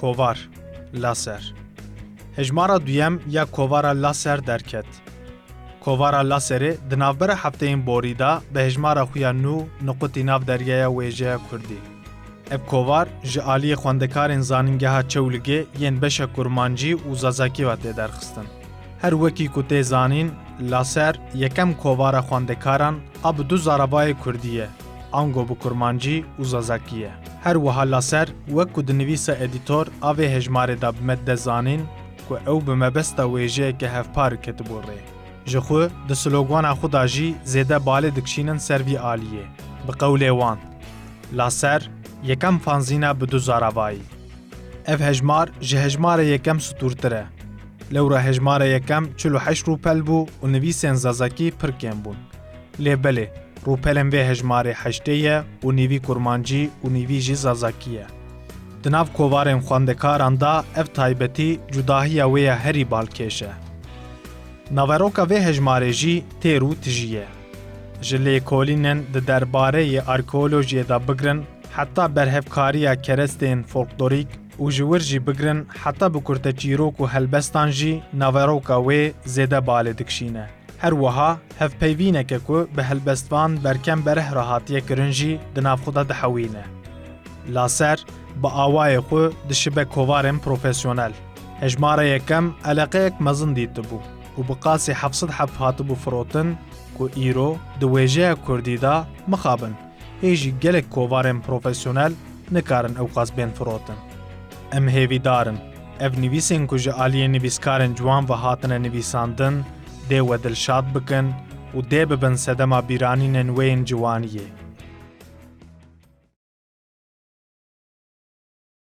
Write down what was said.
کووار لاسر هجمارا دویم یا کووارا لاسر درکت. کووارا لاسر دنابر هفته این بوریدا به هجمارا خویا نو نقطی ناف دریای ویژه کردی. اب کووار جعالی خواندکار زانینگه ها چولگه ین بشه کرمانجی و زازاکی وقتی درخستن. هر وکی کتی زانین لاسر یکم کووارا خواندکاران اب دو زارابای کردیه. آنگو بو کرمانجی و زازاکیه. هر وها لاسر وکو دنویس ادیتور آوه هجماره دا بمد زانین که او بمبستا ویجه که هفپار کتبو ره. جخو د سلوگوانا خودا جی زیده باله دکشینن سروی آلیه. بقول وان لاسر یکم فانزینا بدو زارابایی. اف هجمار جه هجمار یکم سطورتره. لورا هجمار یکم 48 روپل بو و نویسین زازاکی پرکن بون. لیبله روپلن به هجمار هشتیه و نیوی کرمانجی و نیوی جی زازاکیه. دناف کووارم خواندکاران دا اف تایبتی جداهی ویا هری بالکشه. ناوروکا وی هجماره جی تیرو تجیه. جلی کولینن د درباره ارکولوژی دا بگرن حتی برهفکاری کرستین فولکلوریک و جور جی بگرن حتی بکرت چیروک و هلبستان جی ناوروکا وی زیده باله دکشینه. هر وها هف پیوینه که به هلبستوان برکم بره راحتیه کرنجی دناف خدا دحوینه. لاسر با آوای خو دشبه کووارم پروفیسیونل. هجماره یکم علاقه یک مزن دیده بو و بقاسی 700 حفات بو فروتن که ایرو دویجه کردی دا مخابن. هیجی گلک کووارم پروفیسیونل نکارن او قاس بین فروتن. ام هیوی دارن. اف نویسین که جعالی نویسکارن جوان و هاتن نویساندن دی و دلشاد بکن و دی ببن سدما بیرانی ننوین جوانیه.